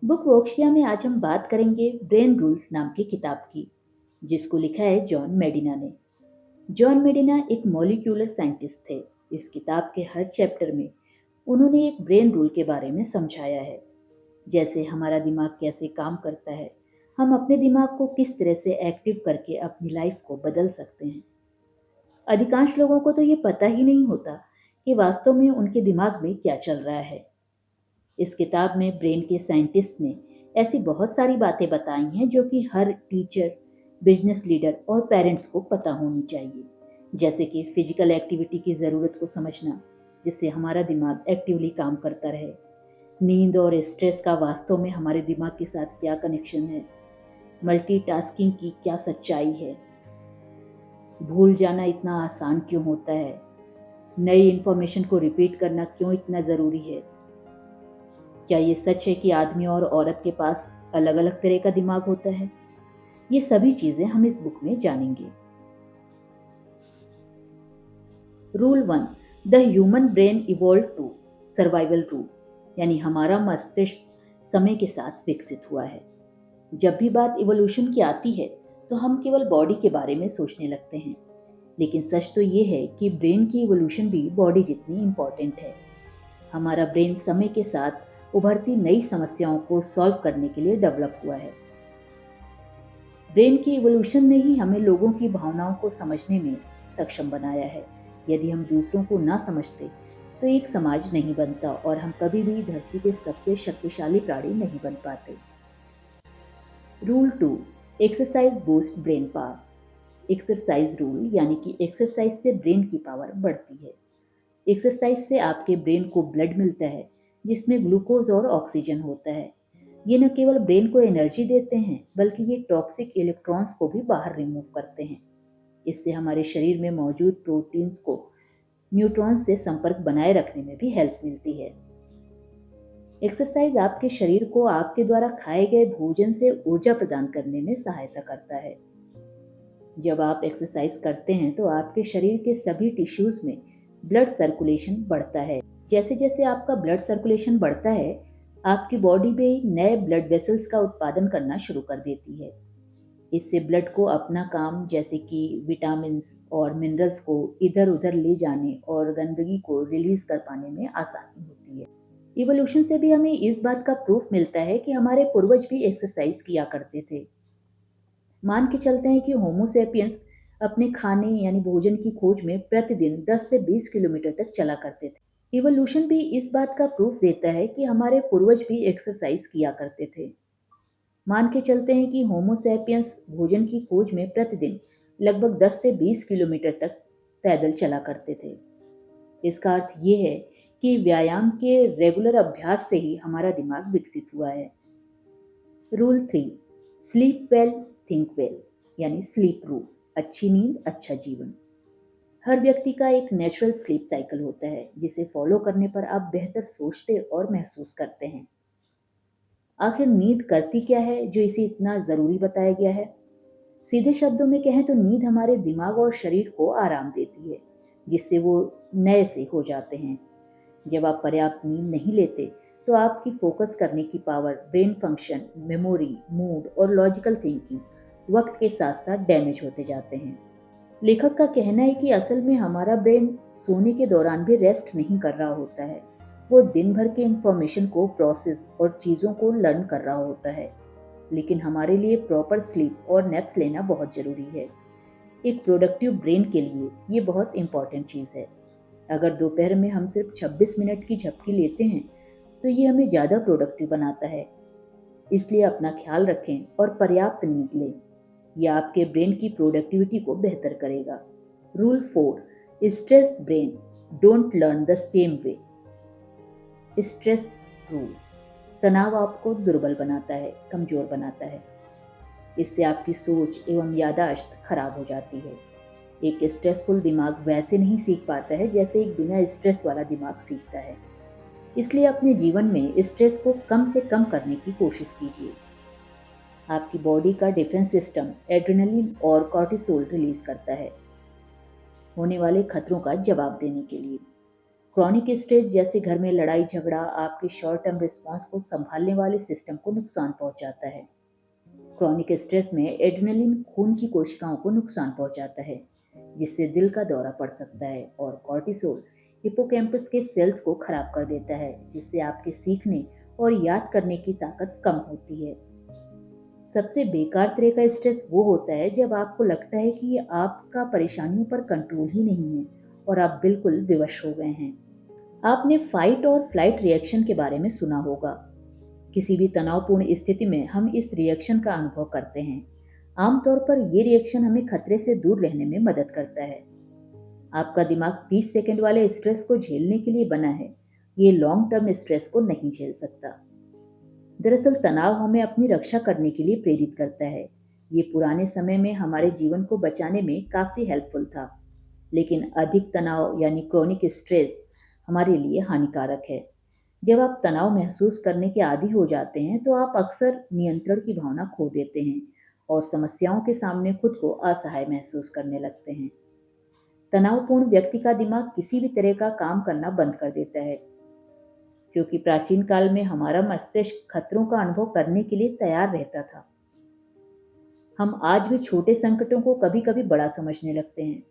Book वॉक्सिया में आज हम बात करेंगे ब्रेन रूल्स नाम की किताब की, जिसको लिखा है जॉन मेडिना ने। जॉन मेडिना एक मॉलिक्यूलर साइंटिस्ट थे। इस किताब के हर चैप्टर में उन्होंने एक ब्रेन रूल के बारे में समझाया है, जैसे हमारा दिमाग कैसे काम करता है, हम अपने दिमाग को किस तरह से एक्टिव करके अपनी लाइफ को बदल सकते हैं। अधिकांश लोगों को तो ये पता ही नहीं होता कि वास्तव में उनके दिमाग में क्या चल रहा है। इस किताब में ब्रेन के साइंटिस्ट ने ऐसी बहुत सारी बातें बताई हैं जो कि हर टीचर, बिजनेस लीडर और पेरेंट्स को पता होनी चाहिए। जैसे कि फिजिकल एक्टिविटी की ज़रूरत को समझना, जिससे हमारा दिमाग एक्टिवली काम करता रहे। नींद और स्ट्रेस का वास्तव में हमारे दिमाग के साथ क्या कनेक्शन है। मल्टीटास्किंग की क्या सच्चाई है। भूल जाना इतना आसान क्यों होता है। नई इन्फॉर्मेशन को रिपीट करना क्यों इतना ज़रूरी है। क्या ये सच है कि आदमी और औरत के पास अलग अलग तरह का दिमाग होता है। ये सभी चीजें हम इस बुक में जानेंगे। Rule 1, the human brain evolve to survival rule, यानी हमारा मस्तिष्क समय के साथ विकसित हुआ है। जब भी बात इवोल्यूशन की आती है तो हम केवल बॉडी के बारे में सोचने लगते हैं, लेकिन सच तो ये है कि ब्रेन की इवोल्यूशन भी बॉडी जितनी इम्पॉर्टेंट है। हमारा ब्रेन समय के साथ उभरती नई समस्याओं को सॉल्व करने के लिए डेवलप हुआ है। ब्रेन की इवोल्यूशन ने ही हमें लोगों की भावनाओं को समझने में सक्षम बनाया है। यदि हम दूसरों को ना समझते तो एक समाज नहीं बनता और हम कभी भी धरती के सबसे शक्तिशाली प्राणी नहीं बन पाते। Rule 2, exercise boost brain power. Exercise rule यानी कि एक्सरसाइज से ब्रेन की पावर बढ़ती है। एक्सरसाइज से आपके ब्रेन को ब्लड मिलता है, जिसमें ग्लूकोज और ऑक्सीजन होता है। ये न केवल ब्रेन को एनर्जी देते हैं, बल्कि ये टॉक्सिक इलेक्ट्रॉन्स को भी बाहर रिमूव करते हैं। इससे हमारे शरीर में मौजूद प्रोटीन्स को न्यूट्रॉन से संपर्क बनाए रखने में भी हेल्प मिलती है। एक्सरसाइज आपके शरीर को आपके द्वारा खाए गए भोजन से ऊर्जा प्रदान करने में सहायता करता है। जब आप एक्सरसाइज करते हैं तो आपके शरीर के सभी टिश्यूज में ब्लड सर्कुलेशन बढ़ता है। जैसे जैसे आपका ब्लड सर्कुलेशन बढ़ता है, आपकी बॉडी भी नए ब्लड वेसल्स का उत्पादन करना शुरू कर देती है। इससे ब्लड को अपना काम, जैसे कि विटामिन्स और मिनरल्स को इधर उधर ले जाने और गंदगी को रिलीज कर पाने में आसानी होती है। इवोल्यूशन से भी हमें इस बात का प्रूफ मिलता है कि हमारे पूर्वज भी एक्सरसाइज किया करते थे। मान के चलते हैं कि होमोसेपियंस अपने खाने यानी भोजन की खोज में प्रतिदिन 10 से 20 किलोमीटर तक चला करते थे। इवोल्यूशन भी इस बात का प्रूफ देता है कि हमारे पूर्वज भी एक्सरसाइज किया करते थे। मान के चलते हैं कि होमोसेपियंस भोजन की खोज में प्रतिदिन लगभग 10 से 20 किलोमीटर तक पैदल चला करते थे। इसका अर्थ ये है कि व्यायाम के रेगुलर अभ्यास से ही हमारा दिमाग विकसित हुआ है। Rule 3, sleep well think well, यानी स्लीप रूल। अच्छी नींद अच्छा जीवन। हर व्यक्ति का एक नेचुरल स्लीप साइकिल होता है, जिसे फॉलो करने पर आप बेहतर सोचते और महसूस करते हैं। आखिर नींद करती क्या है जो इसे इतना ज़रूरी बताया गया है। सीधे शब्दों में कहें तो नींद हमारे दिमाग और शरीर को आराम देती है, जिससे वो नए से हो जाते हैं। जब आप पर्याप्त नींद नहीं लेते तो आपकी फोकस करने की power, brain function, memory, mood और लॉजिकल थिंकिंग वक्त के साथ साथ डैमेज होते जाते हैं। लेखक का कहना है कि असल में हमारा ब्रेन सोने के दौरान भी रेस्ट नहीं कर रहा होता है। वो दिन भर के इंफॉर्मेशन को प्रोसेस और चीज़ों को लर्न कर रहा होता है। लेकिन हमारे लिए प्रॉपर स्लीप और नैप्स लेना बहुत ज़रूरी है। एक प्रोडक्टिव ब्रेन के लिए ये बहुत इंपॉर्टेंट चीज़ है। अगर दोपहर में हम सिर्फ 26 मिनट की झपकी लेते हैं तो ये हमें ज़्यादा प्रोडक्टिव बनाता है। इसलिए अपना ख्याल रखें और पर्याप्त नींद लें। यह आपके ब्रेन की प्रोडक्टिविटी को बेहतर करेगा। Rule 4, stressed brain don't learn the same way. Stress rule, तनाव आपको दुर्बल बनाता है, कमजोर बनाता है। इससे आपकी सोच एवं याददाश्त खराब हो जाती है। एक स्ट्रेसफुल दिमाग वैसे नहीं सीख पाता है जैसे एक बिना स्ट्रेस वाला दिमाग सीखता है। इसलिए अपने जीवन में स्ट्रेस को कम से कम करने की कोशिश कीजिए। आपकी बॉडी का डिफेंस सिस्टम एड्रेनलिन और कॉर्टिसोल रिलीज करता है, होने वाले खतरों का जवाब देने के लिए। क्रॉनिक स्ट्रेस जैसे घर में लड़ाई झगड़ा आपके शॉर्ट टर्म रिस्पॉन्स को संभालने वाले सिस्टम को नुकसान पहुंचाता है। क्रॉनिक स्ट्रेस में एड्रेनलिन खून की कोशिकाओं को नुकसान पहुंचाता है, जिससे दिल का दौरा पड़ सकता है, और कॉर्टिसोल हिप्पोकैम्पस के सेल्स को खराब कर देता है, जिससे आपके सीखने और याद करने की ताकत कम होती है। सबसे बेकार तरह का स्ट्रेस वो होता है जब आपको लगता है कि आपका परेशानियों पर कंट्रोल ही नहीं है और आप बिल्कुल विवश हो गए हैं। आपने फाइट और फ्लाइट रिएक्शन के बारे में सुना होगा। किसी भी तनावपूर्ण स्थिति में हम इस रिएक्शन का अनुभव करते हैं। आमतौर पर ये रिएक्शन हमें खतरे से दूर रहने में मदद करता है। आपका दिमाग 30 सेकंड वाले स्ट्रेस को झेलने के लिए बना है, ये लॉन्ग टर्म स्ट्रेस को नहीं झेल सकता। दरअसल तनाव हमें अपनी रक्षा करने के लिए प्रेरित करता है। ये पुराने समय में हमारे जीवन को बचाने में काफ़ी हेल्पफुल था, लेकिन अधिक तनाव यानी क्रोनिक स्ट्रेस हमारे लिए हानिकारक है। जब आप तनाव महसूस करने के आदी हो जाते हैं तो आप अक्सर नियंत्रण की भावना खो देते हैं और समस्याओं के सामने खुद को असहाय महसूस करने लगते हैं। तनावपूर्ण व्यक्ति का दिमाग किसी भी तरह का काम करना बंद कर देता है, क्योंकि प्राचीन काल में हमारा मस्तिष्क खतरों का अनुभव करने के लिए तैयार रहता था। हम आज भी छोटे संकटों को कभी कभी बड़ा समझने लगते हैं।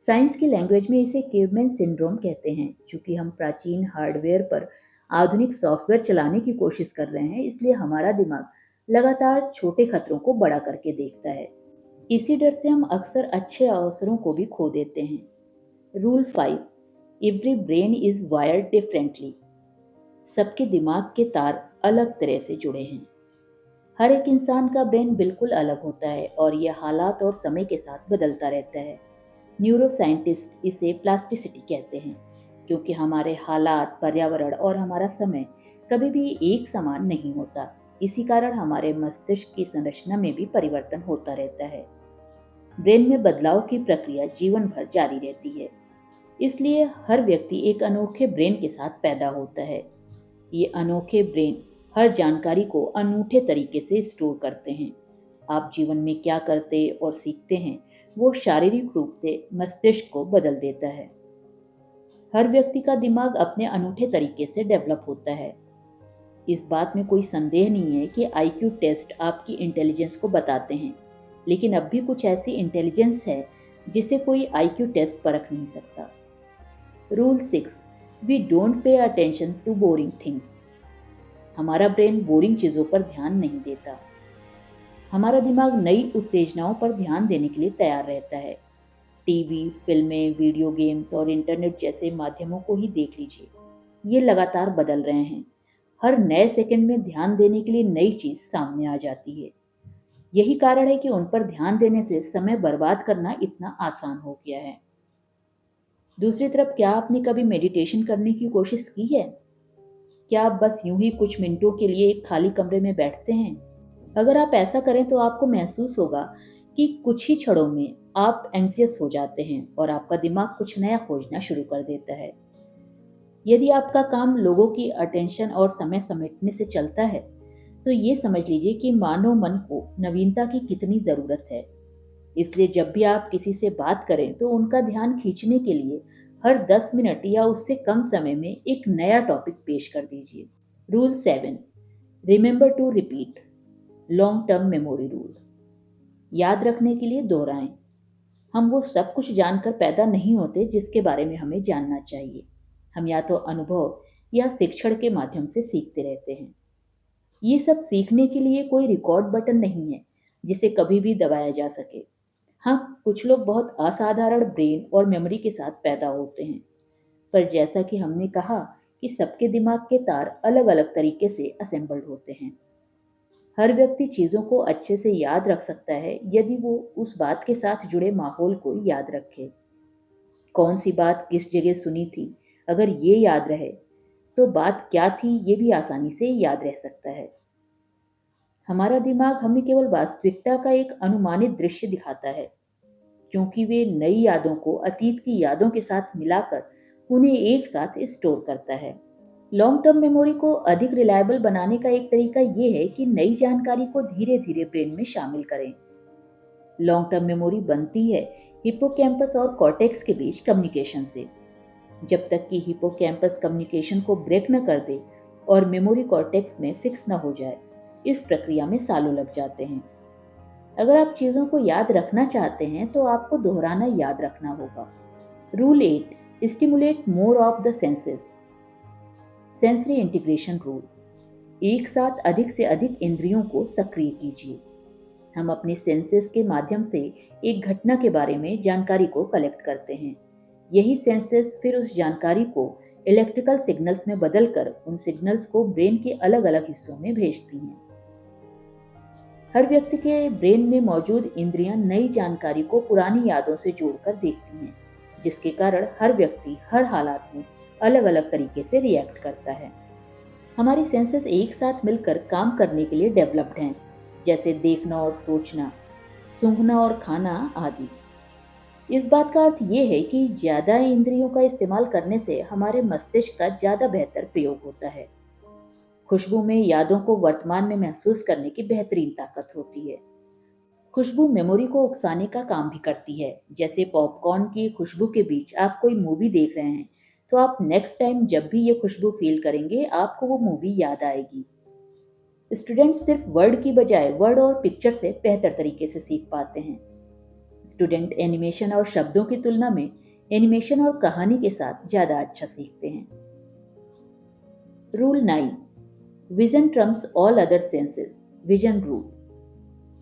साइंस की लैंग्वेज में इसे केवमैन सिंड्रोम कहते हैं। चूंकि हम प्राचीन हार्डवेयर पर आधुनिक सॉफ्टवेयर चलाने की कोशिश कर रहे हैं, इसलिए हमारा दिमाग लगातार छोटे खतरों को बड़ा करके देखता है। इसी डर से हम अक्सर अच्छे अवसरों को भी खो देते हैं। Rule 5, every brain is wired differently. सबके दिमाग के तार अलग तरह से जुड़े हैं। हर एक इंसान का ब्रेन बिल्कुल अलग होता है और यह हालात और समय के साथ बदलता रहता है। न्यूरोसाइंटिस्ट इसे प्लास्टिसिटी कहते हैं, क्योंकि हमारे हालात, पर्यावरण और हमारा समय कभी भी एक समान नहीं होता। इसी कारण हमारे मस्तिष्क की संरचना में भी परिवर्तन होता रहता है। ब्रेन में बदलाव की प्रक्रिया जीवन भर जारी रहती है। इसलिए हर व्यक्ति एक अनोखे ब्रेन के साथ पैदा होता है। ये अनोखे ब्रेन हर जानकारी को अनूठे तरीके से स्टोर करते हैं। आप जीवन में क्या करते और सीखते हैं, वो शारीरिक रूप से मस्तिष्क को बदल देता है। हर व्यक्ति का दिमाग अपने अनूठे तरीके से डेवलप होता है। इस बात में कोई संदेह नहीं है कि आईक्यू टेस्ट आपकी इंटेलिजेंस को बताते हैं, लेकिन अब भी कुछ ऐसी इंटेलिजेंस है जिसे कोई आईक्यू टेस्ट परख नहीं सकता। Rule 6, we don't pay attention to boring things. हमारा ब्रेन बोरिंग चीज़ों पर ध्यान नहीं देता। हमारा दिमाग नई उत्तेजनाओं पर ध्यान देने के लिए तैयार रहता है। टीवी, फिल्में, वीडियो गेम्स और इंटरनेट जैसे माध्यमों को ही देख लीजिए, ये लगातार बदल रहे हैं। हर नए सेकंड में ध्यान देने के लिए नई चीज़ सामने आ जाती है। यही कारण है कि उन पर ध्यान देने से समय बर्बाद करना इतना आसान हो गया है। दूसरी तरफ, क्या आपने कभी मेडिटेशन करने की कोशिश की है? क्या आप बस यूं ही कुछ मिनटों के लिए एक खाली कमरे में बैठते हैं? अगर आप ऐसा करें तो आपको महसूस होगा कि कुछ ही क्षणों में आप एंग्जियस हो जाते हैं और आपका दिमाग कुछ नया खोजना शुरू कर देता है। यदि आपका काम लोगों की अटेंशन और समय समेटने से चलता है, तो ये समझ लीजिए कि मानव मन को नवीनता की कितनी ज़रूरत है। इसलिए जब भी आप किसी से बात करें तो उनका ध्यान खींचने के लिए हर 10 मिनट या उससे कम समय में एक नया टॉपिक पेश कर दीजिए। Rule 7, remember to repeat, long term memory rule. याद रखने के लिए दोहराएं। हम वो सब कुछ जानकर पैदा नहीं होते जिसके बारे में हमें जानना चाहिए। हम या तो अनुभव या शिक्षण के माध्यम से सीखते रहते हैं। ये सब सीखने के लिए कोई रिकॉर्ड बटन नहीं है जिसे कभी भी दबाया जा सके। हाँ, कुछ लोग बहुत असाधारण ब्रेन और मेमोरी के साथ पैदा होते हैं, पर जैसा कि हमने कहा कि सबके दिमाग के तार अलग अलग तरीके से असेंबल्ड होते हैं। हर व्यक्ति चीज़ों को अच्छे से याद रख सकता है यदि वो उस बात के साथ जुड़े माहौल को याद रखे। कौन सी बात किस जगह सुनी थी, अगर ये याद रहे तो बात क्या थी ये भी आसानी से याद रह सकता है। हमारा दिमाग हमें केवल वास्तविकता का एक अनुमानित दृश्य दिखाता है, क्योंकि वे नई यादों को अतीत की यादों के साथ मिलाकर उन्हें एक साथ स्टोर करता है। लॉन्ग टर्म मेमोरी को अधिक रिलायबल बनाने का एक तरीका ये है कि नई जानकारी को धीरे धीरे ब्रेन में शामिल करें। लॉन्ग टर्म मेमोरी बनती है हिप्पोकैम्पस और कॉर्टेक्स के बीच कम्युनिकेशन से। जब तक कि हिपोकैम्पस कम्युनिकेशन को ब्रेक न कर दे और मेमोरी कॉर्टेक्स में फिक्स न हो जाए। इस प्रक्रिया में सालों लग जाते हैं। अगर आप चीज़ों को याद रखना चाहते हैं तो आपको दोहराना याद रखना होगा। Rule 8, stimulate more of the senses. Sensory integration rule. एक साथ अधिक से अधिक इंद्रियों को सक्रिय कीजिए। हम अपने सेंसेस के माध्यम से एक घटना के बारे में जानकारी को कलेक्ट करते हैं। यही सेंसेस फिर उस जानकारी को इलेक्ट्रिकल सिग्नल्स में बदलकर उन सिग्नल्स को ब्रेन के अलग अलग हिस्सों में भेजती हैं। हर व्यक्ति के ब्रेन में मौजूद इंद्रियां नई जानकारी को पुरानी यादों से जोड़कर देखती हैं, जिसके कारण हर व्यक्ति हर हालात में अलग अलग तरीके से रिएक्ट करता है। हमारी सेंसेस एक साथ मिलकर काम करने के लिए डेवलप्ड हैं, जैसे देखना और सोचना, सूंघना और खाना आदि। इस बात का अर्थ ये है कि ज़्यादा इंद्रियों का इस्तेमाल करने से हमारे मस्तिष्क का ज़्यादा बेहतर प्रयोग होता है। खुशबू में यादों को वर्तमान में महसूस करने की बेहतरीन ताकत होती है। खुशबू मेमोरी को उकसाने का काम भी करती है। जैसे पॉपकॉर्न की खुशबू के बीच आप कोई मूवी देख रहे हैं, तो आप नेक्स्ट टाइम जब भी ये खुशबू फील करेंगे, आपको वो मूवी याद आएगी। स्टूडेंट्स सिर्फ वर्ड की बजाय वर्ड और पिक्चर से बेहतर तरीके से सीख पाते हैं। स्टूडेंट एनिमेशन और शब्दों की तुलना में एनिमेशन और कहानी के साथ ज़्यादा अच्छा सीखते हैं। Rule 9, vision Trump's all other senses. Vision rule.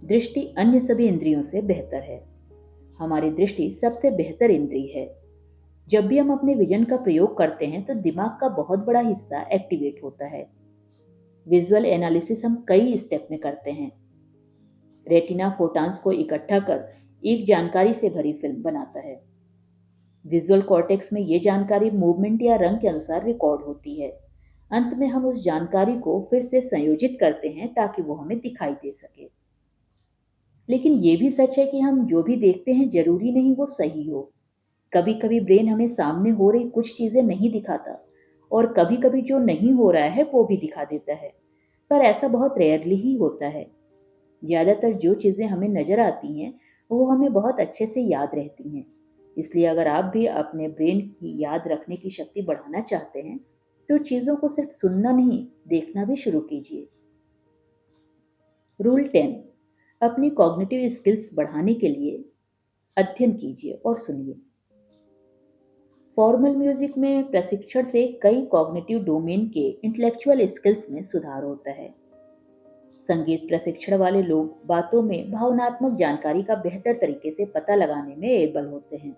दृष्टि अन्य सभी इंद्रियों से बेहतर है। हमारी दृष्टि सबसे बेहतर इंद्रिय है। जब भी हम अपने विजन का प्रयोग करते हैं तो दिमाग का बहुत बड़ा हिस्सा एक्टिवेट होता है। विजुअल एनालिसिस हम कई स्टेप में करते हैं। रेटिना फोटॉन्स को इकट्ठा कर एक जानकारी से भरी फिल्म बनाता है। विजुअल कॉर्टेक्स में ये जानकारी मूवमेंट या रंग के अनुसार रिकॉर्ड होती है। अंत में हम उस जानकारी को फिर से संयोजित करते हैं ताकि वो हमें दिखाई दे सके। लेकिन ये भी सच है कि हम जो भी देखते हैं जरूरी नहीं वो सही हो। कभी कभी ब्रेन हमें सामने हो रही कुछ चीजें नहीं दिखाता और कभी कभी जो नहीं हो रहा है वो भी दिखा देता है, पर ऐसा बहुत रेयरली ही होता है। ज़्यादातर जो चीज़ें हमें नज़र आती हैं वो हमें बहुत अच्छे से याद रहती हैं। इसलिए अगर आप भी अपने ब्रेन की याद रखने की शक्ति बढ़ाना चाहते हैं तो चीज़ों को सिर्फ सुनना नहीं, देखना भी शुरू कीजिए। रूल 10, अपनी कॉग्निटिव स्किल्स बढ़ाने के लिए अध्ययन कीजिए और सुनिए। फॉर्मल म्यूजिक में प्रशिक्षण से कई कॉग्निटिव डोमेन के इंटेलेक्चुअल स्किल्स में सुधार होता है। संगीत प्रशिक्षण वाले लोग बातों में भावनात्मक जानकारी का बेहतर तरीके से पता लगाने में एबल होते हैं।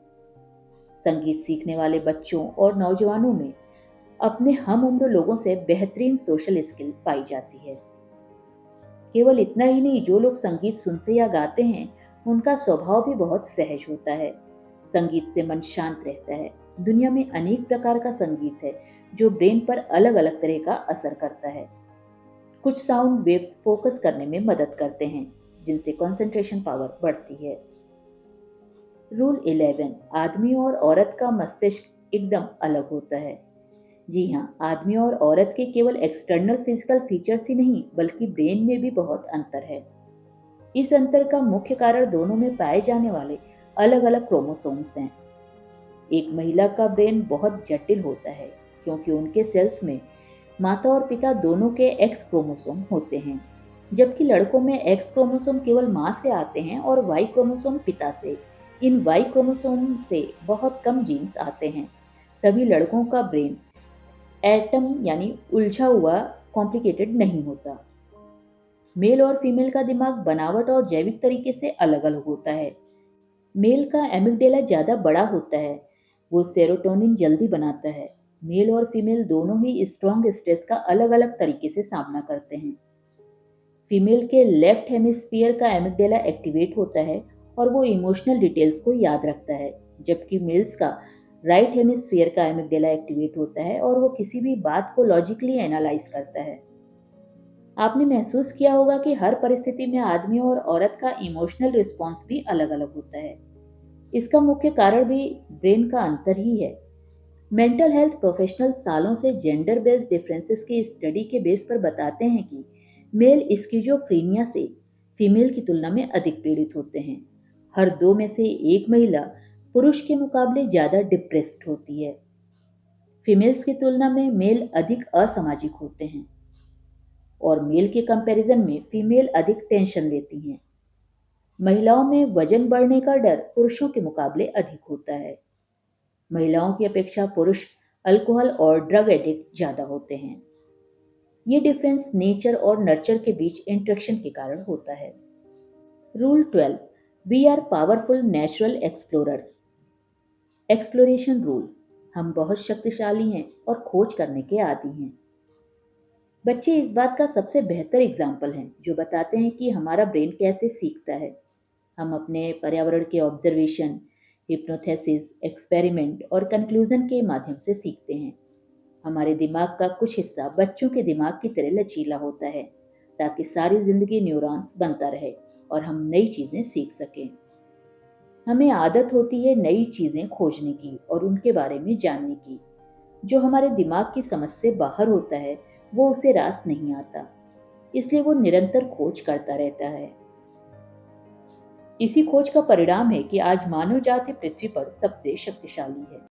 संगीत सीखने वाले बच्चों और नौजवानों में अपने हम उम्र लोगों से बेहतरीन सोशल स्किल पाई जाती है। केवल इतना ही नहीं, जो लोग संगीत सुनते या गाते हैं उनका स्वभाव भी बहुत सहज होता है। संगीत से मन शांत रहता है। दुनिया में अनेक प्रकार का संगीत है जो ब्रेन पर अलग अलग तरह का असर करता है। कुछ साउंड वेव्स फोकस करने में मदद करते हैं, जिनसे कंसंट्रेशन पावर बढ़ती है। रूल 11, आदमी और औरत का मस्तिष्क एकदम अलग होता है। जी हाँ, आदमी और औरत के केवल एक्सटर्नल फिजिकल फीचर्स ही नहीं बल्कि ब्रेन में भी बहुत अंतर है। इस अंतर का मुख्य कारण दोनों में पाए जाने वाले अलग अलग क्रोमोसोम्स हैं। एक महिला का ब्रेन बहुत जटिल होता है क्योंकि उनके सेल्स में माता और पिता दोनों के एक्स क्रोमोसोम होते हैं, जबकि लड़कों में एक्स क्रोमोसोम केवल माँ से आते हैं और वाई क्रोमोसोम पिता से। इन वाई क्रोमोसोम से बहुत कम जीन्स आते हैं। तभी लड़कों का ब्रेन एटम यानी उलझा हुआ कॉम्प्लिकेटेड नहीं होता। मेल और फीमेल का दिमाग बनावट और जैविक तरीके से अलग अलग होता है। मेल का एमिगडेला ज़्यादा बड़ा होता है, वो सेरोटोनिन जल्दी बनाता है। मेल और फीमेल दोनों ही स्ट्रॉन्ग स्ट्रेस का अलग अलग तरीके से सामना करते हैं। फीमेल के लेफ्ट हेमिस्फीयर का एमिगडेला एक्टिवेट होता है और वो इमोशनल डिटेल्स को याद रखता है, जबकि मेल्स का राइट हेमिस्फीयर का एमिगडेला एक्टिवेट होता है और वो किसी भी बात को लॉजिकली एनालाइज करता है। आपने महसूस किया होगा कि हर परिस्थिति में आदमी और औरत का इमोशनल रिस्पॉन्स भी अलग अलग होता है। इसका मुख्य कारण भी ब्रेन का अंतर ही है। मेंटल हेल्थ प्रोफेशनल सालों से जेंडर बेस्ड डिफरेंसेस की स्टडी के बेस पर बताते हैं कि मेल स्किज़ोफ्रेनिया से फीमेल की तुलना में अधिक पीड़ित होते हैं। हर दो में से एक महिला पुरुष के मुकाबले ज़्यादा डिप्रेस्ड होती है। फीमेल्स की तुलना में मेल अधिक असामाजिक होते हैं और मेल के कंपैरिजन में फीमेल अधिक टेंशन लेती हैं। महिलाओं में वजन बढ़ने का डर पुरुषों के मुकाबले अधिक होता है। महिलाओं की अपेक्षा पुरुष अल्कोहल और ड्रग एडिक्ट ज़्यादा होते हैं। ये डिफरेंस नेचर और नर्चर के बीच इंटरेक्शन के कारण होता है। Rule 12, we are powerful natural explorers. Exploration rule, हम बहुत शक्तिशाली हैं और खोज करने के आदी हैं। बच्चे इस बात का सबसे बेहतर एग्जाम्पल हैं जो बताते हैं कि हमारा ब्रेन कैसे सीखता है। हम अपने पर्यावरण के ऑब्जर्वेशन, हिप्नोथेसिस, एक्सपेरिमेंट और कंक्लूजन के माध्यम से सीखते हैं। हमारे दिमाग का कुछ हिस्सा बच्चों के दिमाग की तरह लचीला होता है ताकि सारी जिंदगी न्यूरॉन्स बनता रहे और हम नई चीज़ें सीख सकें। हमें आदत होती है नई चीज़ें खोजने की और उनके बारे में जानने की। जो हमारे दिमाग की समझ से बाहर होता है वो उसे रास नहीं आता, इसलिए वो निरंतर खोज करता रहता है। इसी खोज का परिणाम है कि आज मानव जाति पृथ्वी पर सबसे शक्तिशाली है।